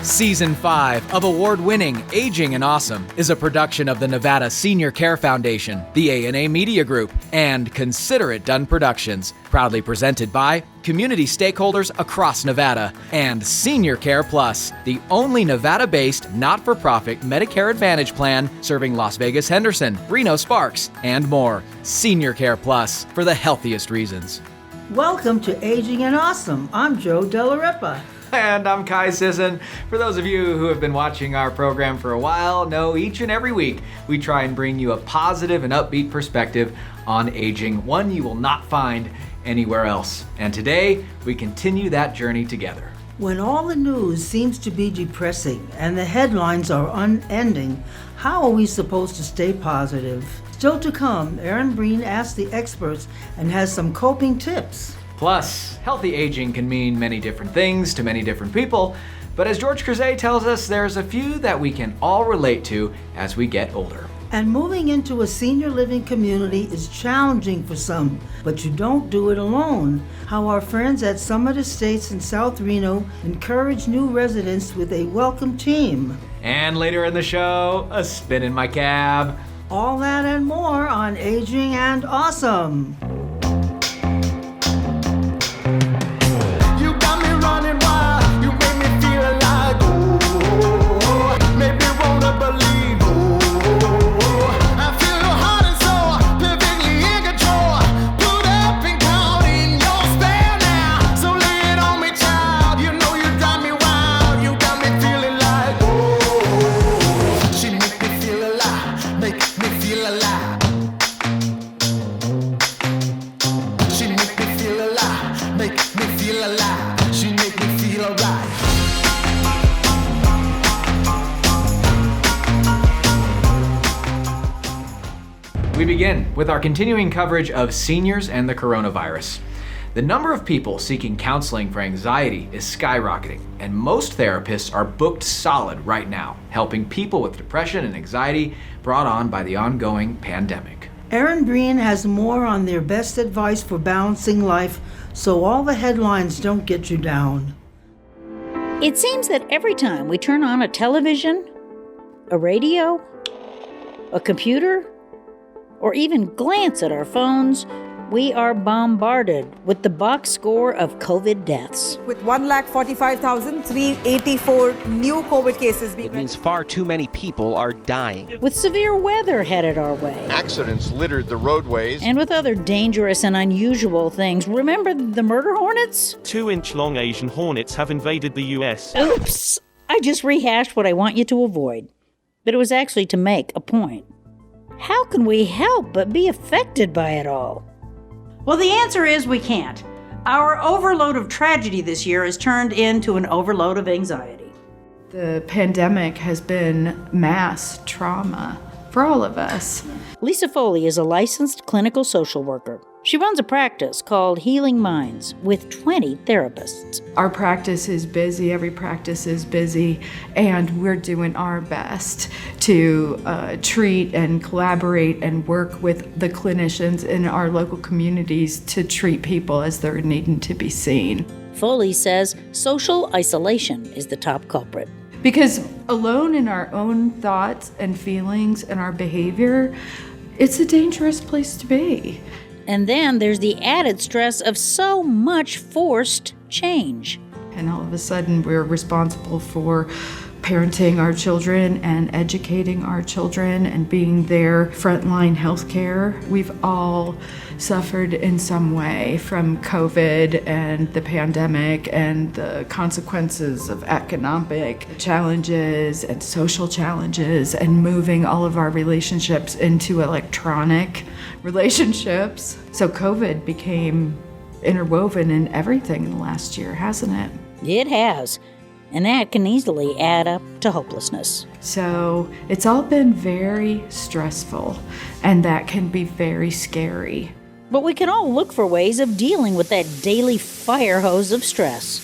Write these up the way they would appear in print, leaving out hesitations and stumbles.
Season 5 of award-winning Aging and Awesome is a production of the Nevada Senior Care Foundation, the A&A Media Group, and Consider It Done Productions, proudly presented by community stakeholders across Nevada and Senior Care Plus, the only Nevada-based not-for-profit Medicare Advantage plan serving Las Vegas Henderson, Reno Sparks, and more. Senior Care Plus, for the healthiest reasons. Welcome to Aging and Awesome. I'm Joe Della And I'm Kai Sisson. For those of you who have been watching our program for a while, know each and every week we try and bring you a positive and upbeat perspective on aging, one you will not find anywhere else. And today, we continue that journey together. When all the news seems to be depressing and the headlines are unending, how are we supposed to stay positive? Still to come, Erin Breen asks the experts and has some coping tips. Plus, healthy aging can mean many different things to many different people, but as George Cruzet tells us, there's a few that we can all relate to as we get older. And moving into a senior living community is challenging for some, but you don't do it alone. How our friends at Summit Estates in South Reno encourage new residents with a welcome team. And later in the show, a spin in my cab. All that and more on Aging and Awesome. We begin with our continuing coverage of seniors and the coronavirus. The number of people seeking counseling for anxiety is skyrocketing, and most therapists are booked solid right now, helping people with depression and anxiety brought on by the ongoing pandemic. Erin Breen has more on their best advice for balancing life so all the headlines don't get you down. It seems that every time we turn on a television, a radio, a computer, or even glance at our phones, we are bombarded with the box score of COVID deaths. With 145,384 new COVID cases. It means far too many people are dying. With severe weather headed our way. Accidents littered the roadways. And with other dangerous and unusual things. Remember the murder hornets? 2-inch-long Asian hornets have invaded the U.S. Oops! I just rehashed what I want you to avoid. But it was actually to make a point. How can we help but be affected by it all? Well, the answer is we can't. Our overload of tragedy this year has turned into an overload of anxiety. The pandemic has been mass trauma for all of us. Lisa Foley is a licensed clinical social worker. She runs a practice called Healing Minds with 20 therapists. Our practice is busy, every practice is busy, and we're doing our best to treat and collaborate and work with the clinicians in our local communities to treat people as they're needing to be seen. Foley says social isolation is the top culprit. Because alone in our own thoughts and feelings and our behavior, it's a dangerous place to be. And then there's the added stress of so much forced change. And all of a sudden we're responsible for parenting our children and educating our children and being their frontline healthcare. We've all suffered in some way from COVID and the pandemic and the consequences of economic challenges and social challenges and moving all of our relationships into electronic relationships. So COVID became interwoven in everything in the last year, hasn't it? It has. And that can easily add up to hopelessness. So it's all been very stressful, and that can be very scary. But we can all look for ways of dealing with that daily fire hose of stress.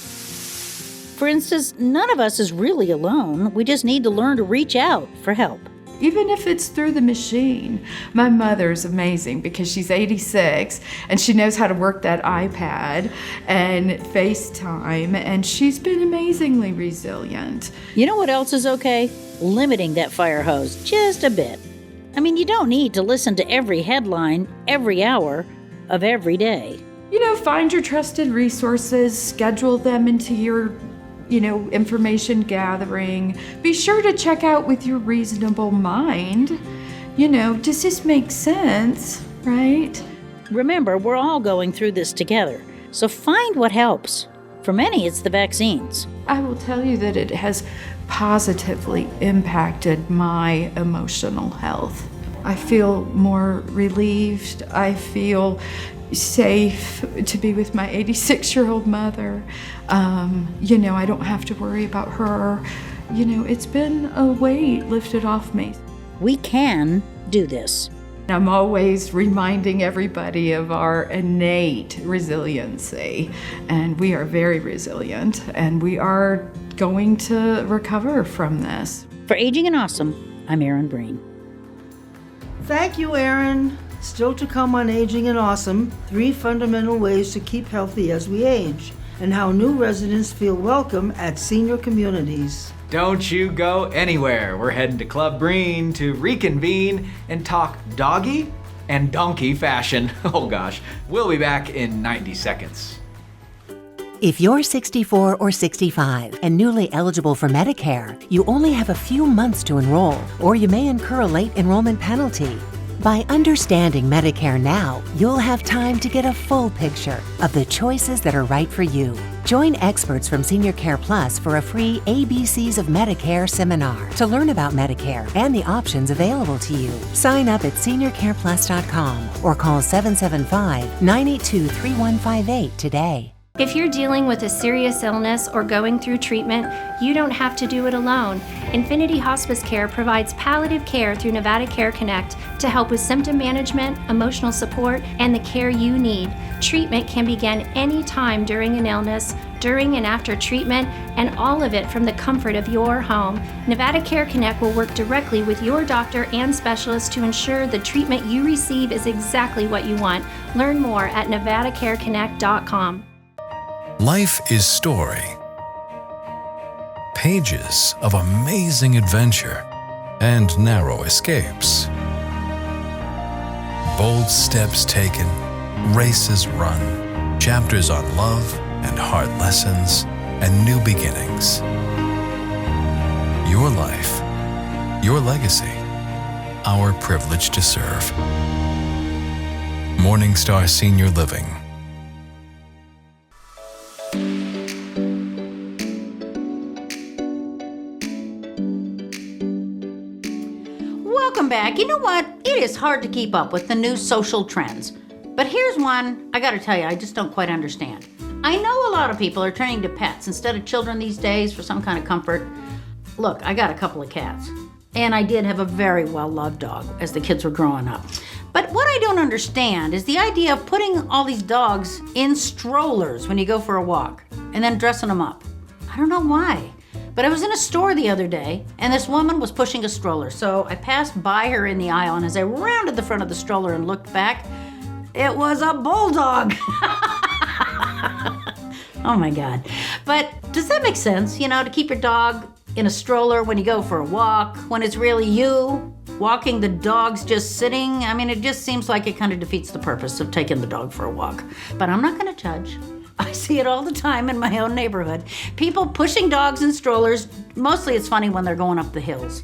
For instance, none of us is really alone. We just need to learn to reach out for help. even if it's through the machine. My mother's amazing because she's 86 and she knows how to work that iPad and FaceTime, and she's been amazingly resilient. You know what else is okay? Limiting that fire hose just a bit. I mean, you don't need to listen to every headline every hour of every day. Find your trusted resources, schedule them into your, information gathering. Be sure to check out with your reasonable mind. Does this make sense, right? Remember, we're all going through this together, so find what helps. For many, it's the vaccines. I will tell you that it has positively impacted my emotional health. I feel more relieved. I feel safe to be with my 86-year-old mother. I don't have to worry about her. It's been a weight lifted off me. We can do this. I'm always reminding everybody of our innate resiliency, and we are very resilient, and we are going to recover from this. For Aging and Awesome, I'm Erin Breen. Thank you, Erin. Still to come on Aging and Awesome, 3 fundamental ways to keep healthy as we age, and how new residents feel welcome at senior communities. Don't you go anywhere. We're heading to Club Breen to reconvene and talk doggy and donkey fashion. Oh gosh, we'll be back in 90 seconds. If you're 64 or 65 and newly eligible for Medicare, you only have a few months to enroll, or you may incur a late enrollment penalty. By understanding Medicare now, you'll have time to get a full picture of the choices that are right for you. Join experts from Senior Care Plus for a free ABCs of Medicare seminar to learn about Medicare and the options available to you. Sign up at seniorcareplus.com or call 775-982-3158 today. If you're dealing with a serious illness or going through treatment, you don't have to do it alone. Infinity Hospice Care provides palliative care through Nevada Care Connect to help with symptom management, emotional support, and the care you need. Treatment can begin any time during an illness, during and after treatment, and all of it from the comfort of your home. Nevada Care Connect will work directly with your doctor and specialist to ensure the treatment you receive is exactly what you want. Learn more at nevadacareconnect.com. Life is story. Pages of amazing adventure and narrow escapes. Bold steps taken, races run, chapters on love and hard lessons and new beginnings. Your life, your legacy, our privilege to serve. Morningstar Senior Living. Welcome back. You know what? It is hard to keep up with the new social trends. But here's one I gotta tell you, I just don't quite understand. I know a lot of people are turning to pets instead of children these days for some kind of comfort. Look, I got a couple of cats. And I did have a very well-loved dog as the kids were growing up. But what I don't understand is the idea of putting all these dogs in strollers when you go for a walk and then dressing them up. I don't know why. But I was in a store the other day, and this woman was pushing a stroller. So I passed by her in the aisle, and as I rounded the front of the stroller and looked back, it was a bulldog. Oh my God. But does that make sense, to keep your dog in a stroller when you go for a walk, when it's really you walking, the dog's just sitting? I mean, it just seems like it kind of defeats the purpose of taking the dog for a walk. But I'm not gonna judge. I see it all the time in my own neighborhood. People pushing dogs in strollers. Mostly it's funny when they're going up the hills.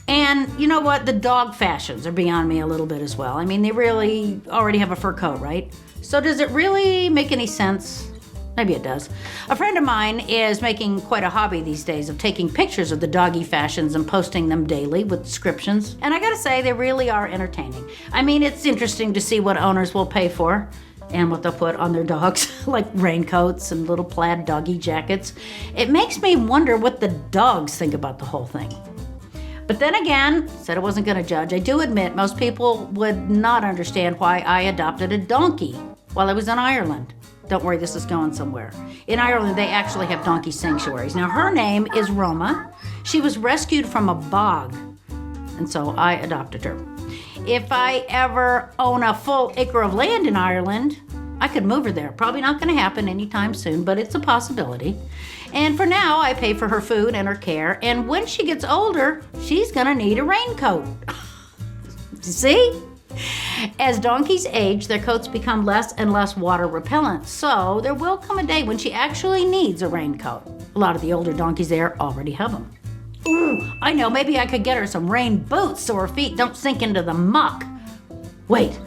And you know what? The dog fashions are beyond me a little bit as well. I mean, they really already have a fur coat, right? So does it really make any sense? Maybe it does. A friend of mine is making quite a hobby these days of taking pictures of the doggy fashions and posting them daily with descriptions. And I gotta say, they really are entertaining. I mean, it's interesting to see what owners will pay for and what they'll put on their dogs, like raincoats and little plaid doggy jackets. It makes me wonder what the dogs think about the whole thing. But then again, said I wasn't gonna judge. I do admit most people would not understand why I adopted a donkey while I was in Ireland. Don't worry, this is going somewhere. In Ireland, they actually have donkey sanctuaries. Now, her name is Roma. She was rescued from a bog. and so I adopted her. If I ever own a full acre of land in Ireland, I could move her there. Probably not going to happen anytime soon, but it's a possibility. And for now, I pay for her food and her care, and when she gets older, she's going to need a raincoat. See? As donkeys age, their coats become less and less water repellent, so there will come a day when she actually needs a raincoat. A lot of the older donkeys there already have them. Ooh, I know, maybe I could get her some rain boots so her feet don't sink into the muck. Wait.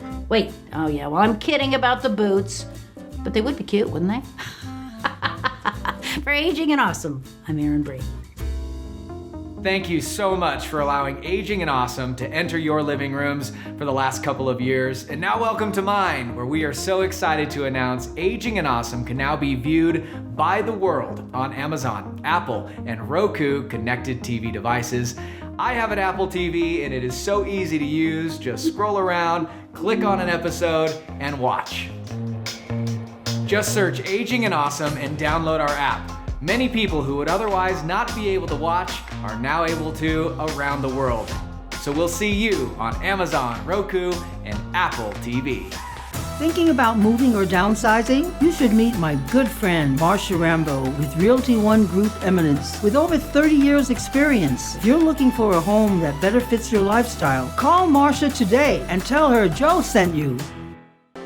Oh yeah, well, I'm kidding about the boots, but they would be cute, wouldn't they? For Aging and Awesome, I'm Erin Breen. Thank you so much for allowing Aging and Awesome to enter your living rooms for the last couple of years. And now welcome to mine, where we are so excited to announce Aging and Awesome can now be viewed by the world on Amazon, Apple, and Roku connected TV devices. I have an Apple TV and it is so easy to use. Just scroll around, click on an episode, and watch. Just search Aging and Awesome and download our app. Many people who would otherwise not be able to watch are now able to around the world. So we'll see you on Amazon, Roku, and Apple TV. Thinking about moving or downsizing? You should meet my good friend Marsha Rambo with Realty One Group Eminence. With over 30 years experience, if you're looking for a home that better fits your lifestyle, call Marsha today and tell her Joe sent you.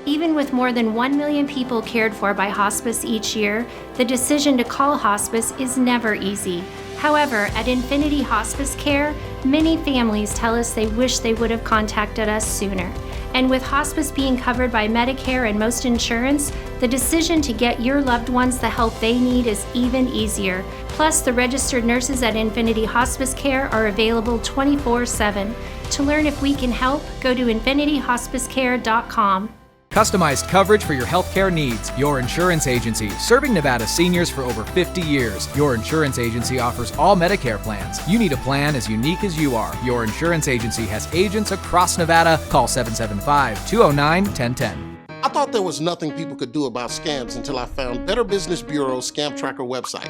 Even with more than 1 million people cared for by hospice each year, the decision to call hospice is never easy. However, at Infinity Hospice Care, many families tell us they wish they would have contacted us sooner. And with hospice being covered by Medicare and most insurance, the decision to get your loved ones the help they need is even easier. Plus, the registered nurses at Infinity Hospice Care are available 24/7. To learn if we can help, go to infinityhospicecare.com. Customized coverage for your healthcare needs. Your Insurance Agency, serving Nevada seniors for over 50 years. Your Insurance Agency offers all Medicare plans. You need a plan as unique as you are. Your Insurance Agency has agents across Nevada. Call 775-209-1010. I thought there was nothing people could do about scams until I found Better Business Bureau's Scam Tracker website.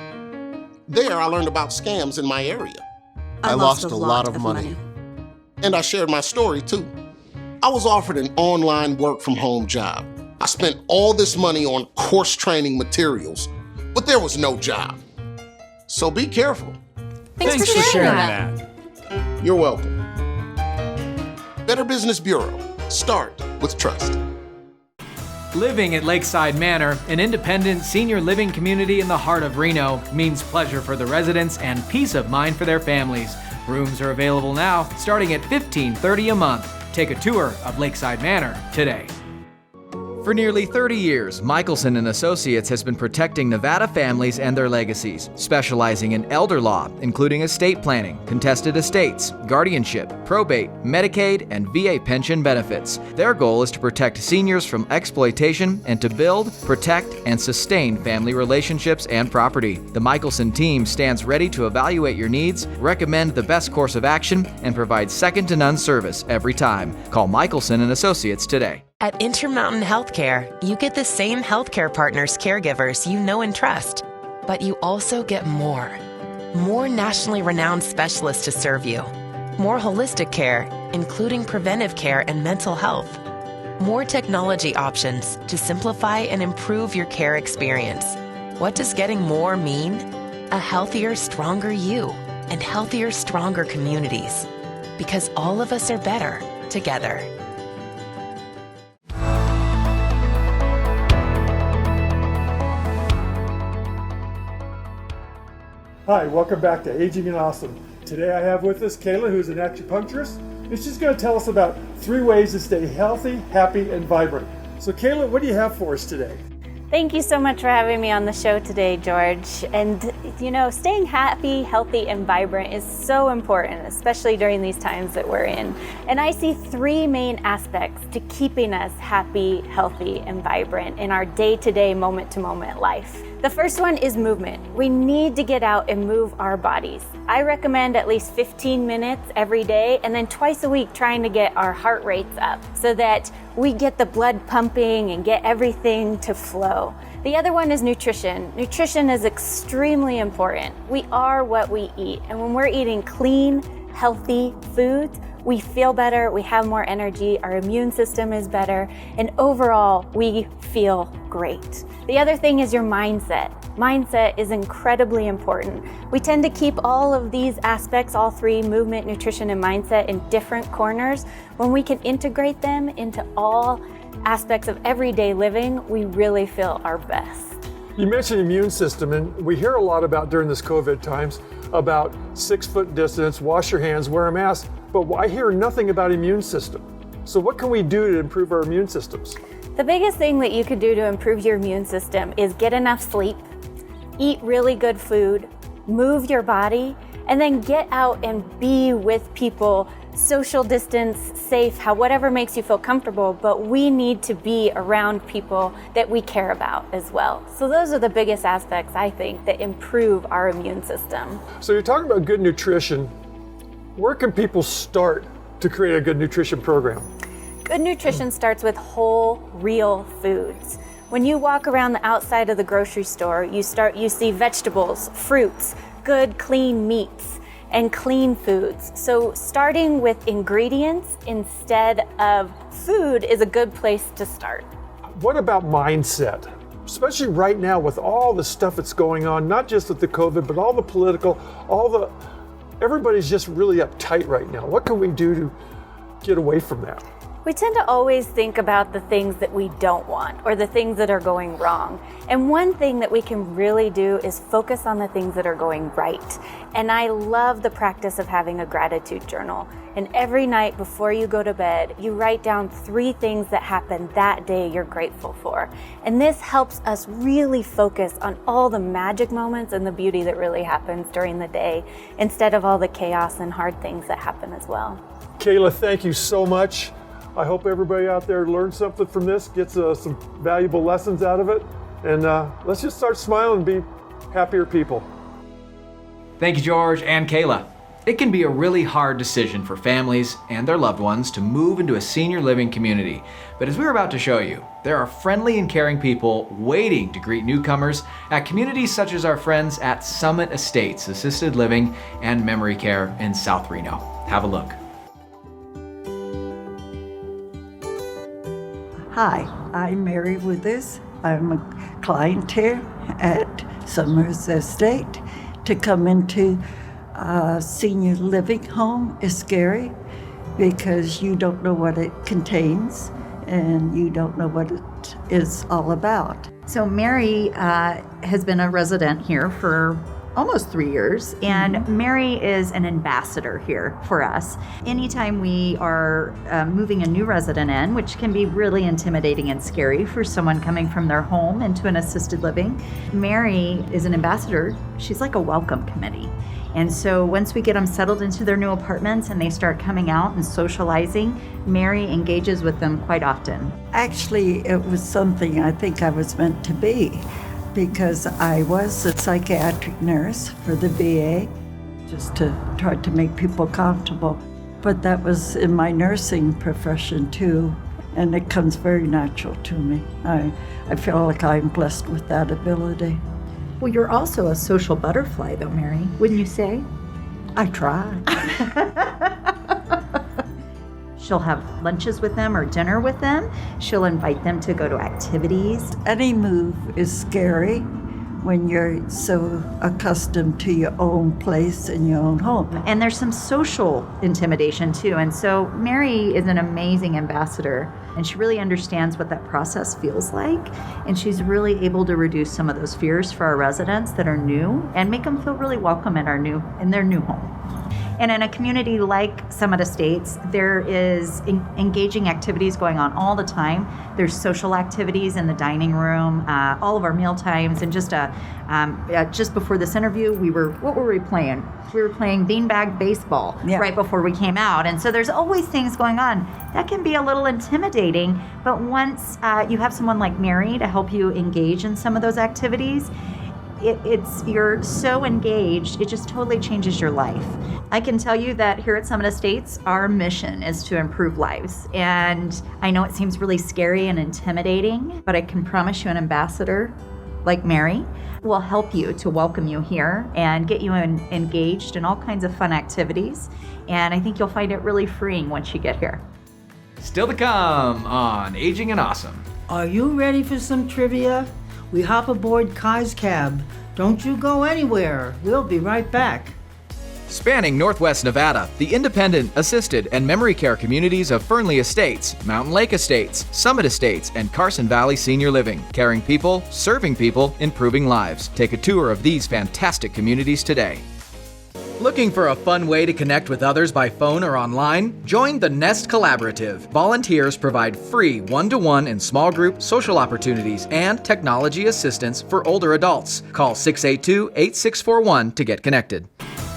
There, I learned about scams in my area. I lost a lot of money. And I shared my story, too. I was offered an online work-from-home job. I spent all this money on course training materials, but there was no job. So be careful. Thanks for sharing that. You're welcome. Better Business Bureau. Start with trust. Living at Lakeside Manor, an independent senior living community in the heart of Reno, means pleasure for the residents and peace of mind for their families. Rooms are available now, starting at $15.30 a month. Take a tour of Lakeside Manor today. For nearly 30 years, Michelson & Associates has been protecting Nevada families and their legacies, specializing in elder law, including estate planning, contested estates, guardianship, probate, Medicaid, and VA pension benefits. Their goal is to protect seniors from exploitation and to build, protect, and sustain family relationships and property. The Michelson team stands ready to evaluate your needs, recommend the best course of action, and provide second-to-none service every time. Call Michelson & Associates today. At Intermountain Healthcare, you get the same healthcare partners, caregivers you know and trust, but you also get more. More nationally renowned specialists to serve you. More holistic care, including preventive care and mental health. More technology options to simplify and improve your care experience. What does getting more mean? A healthier, stronger you and healthier, stronger communities. Because all of us are better together. Hi, welcome back to Aging and Awesome. Today I have with us Kayla, who's an acupuncturist, and she's going to tell us about 3 ways to stay healthy, happy, and vibrant. So Kayla, what do you have for us today? Thank you so much for having me on the show today, George. And you know, staying happy, healthy, and vibrant is so important, especially during these times that we're in. And I see 3 main aspects to keeping us happy, healthy, and vibrant in our day-to-day, moment-to-moment life. The first one is movement. We need to get out and move our bodies. I recommend at least 15 minutes every day and then twice a week trying to get our heart rates up so that we get the blood pumping and get everything to flow. The other one is nutrition. Nutrition is extremely important. We are what we eat, and when we're eating clean, healthy foods, we feel better, we have more energy, our immune system is better, and overall, we feel great. The other thing is your mindset. Mindset is incredibly important. We tend to keep all of these aspects, all three, movement, nutrition, and mindset, in different corners. When we can integrate them into all aspects of everyday living, we really feel our best. You mentioned immune system, and we hear a lot about during this COVID times about 6 foot distance, wash your hands, wear a mask, but I hear nothing about immune system. So what can we do to improve our immune systems? The biggest thing that you could do to improve your immune system is get enough sleep, eat really good food, move your body, and then get out and be with people, social distance, safe, whatever makes you feel comfortable, but we need to be around people that we care about as well. So those are the biggest aspects, I think, that improve our immune system. So you're talking about good nutrition. Where can people start to create a good nutrition program? Good nutrition starts with whole, real foods. When you walk around the outside of the grocery store, you see vegetables, fruits, good, clean meats, and clean foods. So starting with ingredients instead of food is a good place to start. What about mindset? Especially right now with all the stuff that's going on, not just with the COVID, but all the political, everybody's just really uptight right now. What can we do to get away from that? We tend to always think about the things that we don't want or the things that are going wrong. And one thing that we can really do is focus on the things that are going right. And I love the practice of having a gratitude journal. And every night before you go to bed, you write down 3 things that happened that day you're grateful for. And this helps us really focus on all the magic moments and the beauty that really happens during the day, instead of all the chaos and hard things that happen as well. Kayla, thank you so much. I hope everybody out there learns something from this, gets some valuable lessons out of it, and let's just start smiling and be happier people. Thank you, George and Kayla. It can be a really hard decision for families and their loved ones to move into a senior living community. But as we're about to show you, there are friendly and caring people waiting to greet newcomers at communities such as our friends at Summit Estates Assisted Living and Memory Care in South Reno. Have a look. Hi, I'm Mary Withers. I'm a client here at Summers Estate. To come into a senior living home is scary because you don't know what it contains and you don't know what it is all about. So Mary has been a resident here for almost 3 years, and Mary is an ambassador here for us. Anytime we are moving a new resident in, which can be really intimidating and scary for someone coming from their home into an assisted living, Mary is an ambassador. She's like a welcome committee. And so once we get them settled into their new apartments and they start coming out and socializing, Mary engages with them quite often. Actually, it was something I think I was meant to be, because I was a psychiatric nurse for the VA, just to try to make people comfortable. But that was in my nursing profession too, and it comes very natural to me. I feel like I'm blessed with that ability. Well, you're also a social butterfly though, Mary, wouldn't you say? I try. She'll have lunches with them or dinner with them. She'll invite them to go to activities. Any move is scary when you're so accustomed to your own place and your own home. And there's some social intimidation too. And so Mary is an amazing ambassador, and she really understands what that process feels like. And she's really able to reduce some of those fears for our residents that are new and make them feel really welcome in their new home. And in a community like Summit Estates, there is engaging activities going on all the time. There's social activities in the dining room, all of our meal times, and just before this interview, what were we playing? We were playing beanbag baseball right before we came out. And so there's always things going on. That can be a little intimidating, but once you have someone like Mary to help you engage in some of those activities, you're so engaged, it just totally changes your life. I can tell you that here at Summit Estates, our mission is to improve lives. And I know it seems really scary and intimidating, but I can promise you an ambassador like Mary, will help you to welcome you here and get you engaged in all kinds of fun activities. And I think you'll find it really freeing once you get here. Still to come on Aging and Awesome. Are you ready for some trivia? We hop aboard Kai's cab. Don't you go anywhere. We'll be right back. Spanning Northwest Nevada, the independent, assisted, and memory care communities of Fernley Estates, Mountain Lake Estates, Summit Estates, and Carson Valley Senior Living. Caring people, serving people, improving lives. Take a tour of these fantastic communities today. Looking for a fun way to connect with others by phone or online? Join the Nest Collaborative. Volunteers provide free one-to-one and small group social opportunities and technology assistance for older adults. Call 682-8641 to get connected.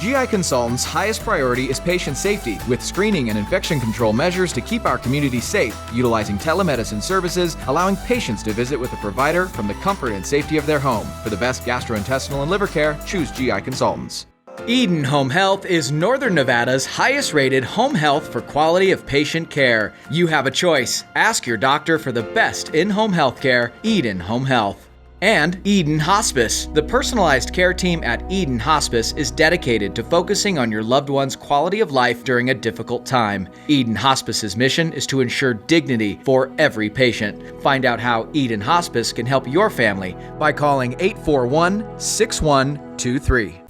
GI Consultants' highest priority is patient safety, with screening and infection control measures to keep our community safe, utilizing telemedicine services, allowing patients to visit with a provider from the comfort and safety of their home. For the best gastrointestinal and liver care, choose GI Consultants. Eden Home Health is Northern Nevada's highest-rated home health for quality of patient care. You have a choice. Ask your doctor for the best in-home health care, Eden Home Health. And Eden Hospice. The personalized care team at Eden Hospice is dedicated to focusing on your loved one's quality of life during a difficult time. Eden Hospice's mission is to ensure dignity for every patient. Find out how Eden Hospice can help your family by calling 841-6123.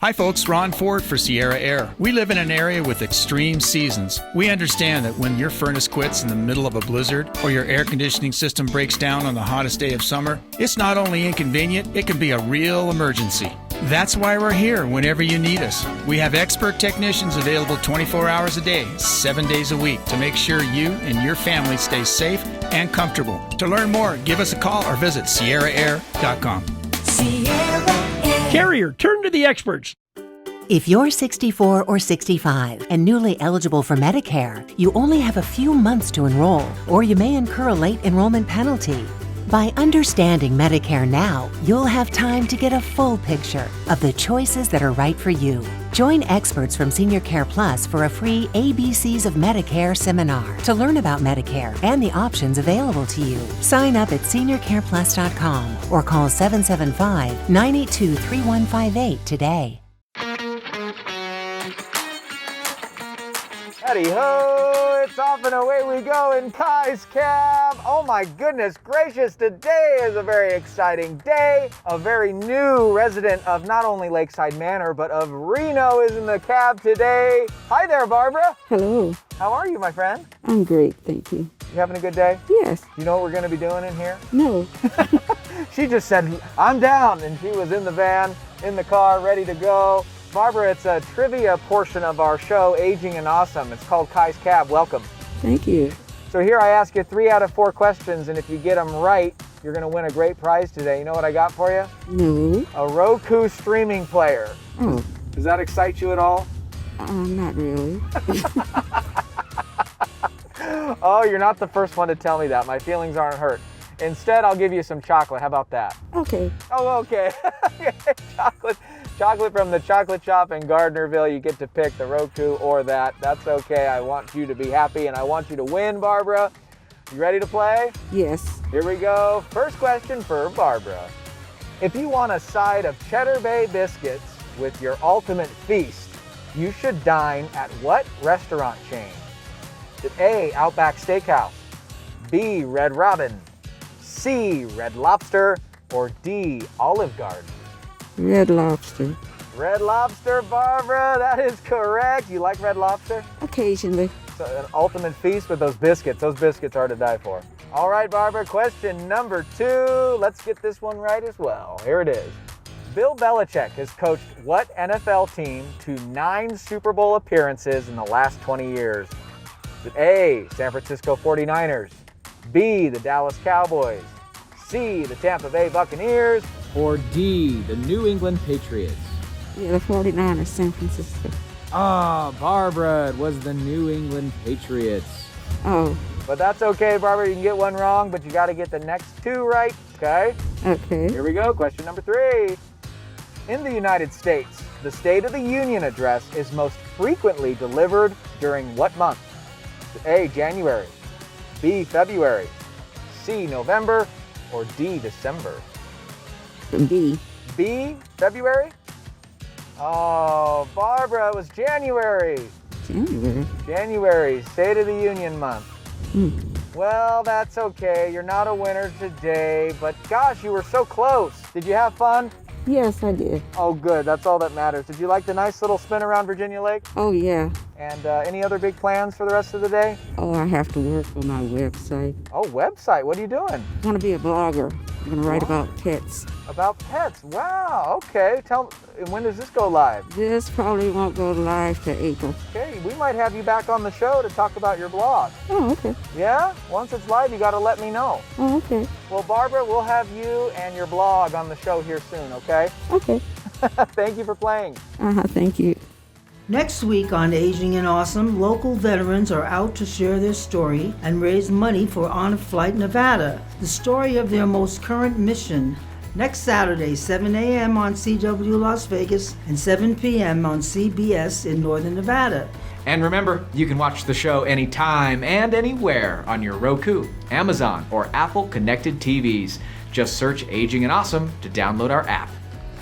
Hi folks, Ron Ford for Sierra Air. We live in an area with extreme seasons. We understand that when your furnace quits in the middle of a blizzard or your air conditioning system breaks down on the hottest day of summer, it's not only inconvenient, it can be a real emergency. That's why we're here whenever you need us. We have expert technicians available 24 hours a day, 7 days a week to make sure you and your family stay safe and comfortable. To learn more, give us a call or visit sierraair.com. Sierra Air. Carrier, turn to the experts. If you're 64 or 65 and newly eligible for Medicare, you only have a few months to enroll, or you may incur a late enrollment penalty. By understanding Medicare now, you'll have time to get a full picture of the choices that are right for you. Join experts from Senior Care Plus for a free ABCs of Medicare seminar to learn about Medicare and the options available to you. Sign up at seniorcareplus.com or call 775-982-3158 today. Howdy ho, it's off and away we go in Kai's cab. Oh my goodness gracious, today is a very exciting day. A very new resident of not only Lakeside Manor, but of Reno is in the cab today. Hi there, Barbara. Hello. How are you, my friend? I'm great, thank you. You having a good day? Yes. You know what we're gonna be doing in here? No. She just said, I'm down, and she was in the van, in the car, ready to go. Barbara, it's a trivia portion of our show, Aging and Awesome. It's called Kai's Cab. Welcome. Thank you. So here I ask you 3 out of 4 questions, and if you get them right, you're going to win a great prize today. You know what I got for you? No. A Roku streaming player. Oh. Does that excite you at all? Not really. Oh, you're not the first one to tell me that. My feelings aren't hurt. Instead, I'll give you some chocolate. How about that? Okay. Oh, okay. Chocolate from the chocolate shop in Gardnerville. You get to pick the Roku or that. That's okay. I want you to be happy and I want you to win, Barbara. You ready to play? Yes. Here we go. First question for Barbara. If you want a side of Cheddar Bay biscuits with your ultimate feast, you should dine at what restaurant chain? Is it A, Outback Steakhouse, B, Red Robin, C, Red Lobster, or D, Olive Garden? Red Lobster. Red Lobster, Barbara, that is correct. You like Red Lobster? Occasionally. So an ultimate feast with those biscuits. Those biscuits are to die for. All right, Barbara, question number 2. Let's get this one right as well. Here it is. Bill Belichick has coached what NFL team to 9 Super Bowl appearances in the last 20 years? Is it A, San Francisco 49ers, B, the Dallas Cowboys, C, the Tampa Bay Buccaneers, or D, the New England Patriots? Yeah, the 49ers, San Francisco. Barbara, it was the New England Patriots. Oh. But that's okay, Barbara. You can get one wrong, but you got to get the next 2 right, okay? Okay. Here we go. Question number 3. In the United States, the State of the Union address is most frequently delivered during what month? A, January, B, February, C, November, or D, December? B. B, February? Oh, Barbara, it was January. January, State of the Union month. Well, that's okay. You're not a winner today, but gosh, you were so close. Did you have fun? Yes, I did. Oh, good. That's all that matters. Did you like the nice little spin around Virginia Lake? Oh, yeah. And any other big plans for the rest of the day? Oh, I have to work on my website. Oh, website. What are you doing? I want to be a blogger. I'm going to write about pets. About pets. Wow. Okay. When does this go live? This probably won't go live till April. Okay. We might have you back on the show to talk about your blog. Oh, okay. Yeah? Once it's live, you got to let me know. Oh, okay. Well, Barbara, we'll have you and your blog on the show here soon, okay? Okay. Thank you for playing. Thank you. Next week on Aging and Awesome, local veterans are out to share their story and raise money for Honor Flight Nevada, the story of their most current mission. Next Saturday, 7 a.m. on CW Las Vegas and 7 p.m. on CBS in Northern Nevada. And remember, you can watch the show anytime and anywhere on your Roku, Amazon, or Apple connected TVs. Just search Aging and Awesome to download our app.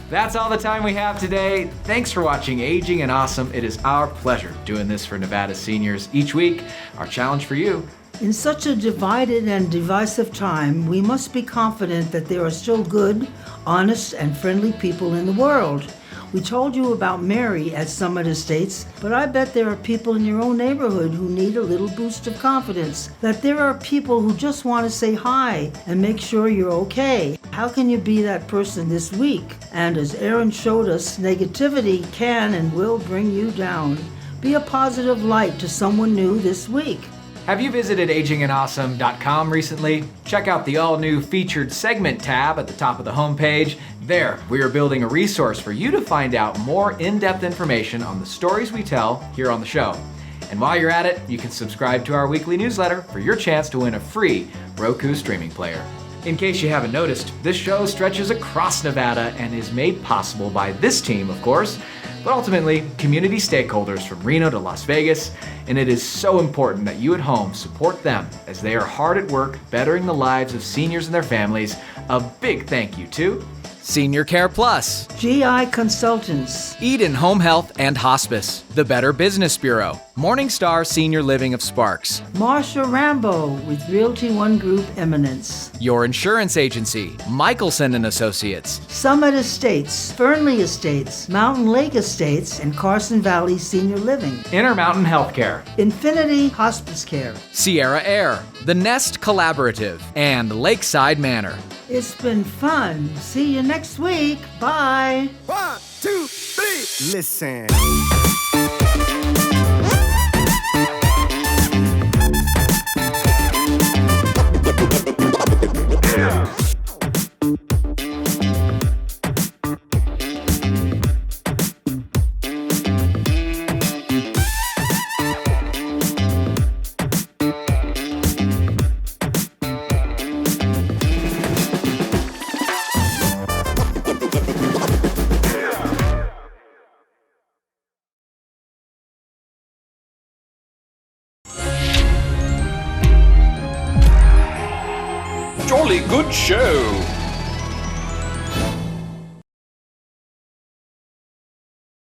That's all the time we have today. Thanks for watching Aging and Awesome. It is our pleasure doing this for Nevada seniors each week. Our challenge for you: in such a divided and divisive time, we must be confident that there are still good, honest, and friendly people in the world. We told you about Mary at Summit Estates, but I bet there are people in your own neighborhood who need a little boost of confidence. That there are people who just want to say hi and make sure you're okay. How can you be that person this week? And as Erin showed us, negativity can and will bring you down. Be a positive light to someone new this week. Have you visited agingandawesome.com recently? Check out the all-new featured segment tab at the top of the homepage. There, we are building a resource for you to find out more in-depth information on the stories we tell here on the show. And while you're at it, you can subscribe to our weekly newsletter for your chance to win a free Roku streaming player. In case you haven't noticed, this show stretches across Nevada and is made possible by this team, of course, but ultimately community stakeholders from Reno to Las Vegas, and it is so important that you at home support them as they are hard at work bettering the lives of seniors and their families. A big thank you to Senior Care Plus, GI Consultants, Eden Home Health and Hospice, The Better Business Bureau, Morningstar Senior Living of Sparks, Marsha Rambo with Realty One Group Eminence, Your Insurance Agency, Michelson and Associates, Summit Estates, Fernley Estates, Mountain Lake Estates, and Carson Valley Senior Living, Intermountain Healthcare, Infinity Hospice Care, Sierra Air, The Nest Collaborative, and Lakeside Manor. It's been fun. See you next week. Bye. 1, 2, 3. Listen. Jolly good show.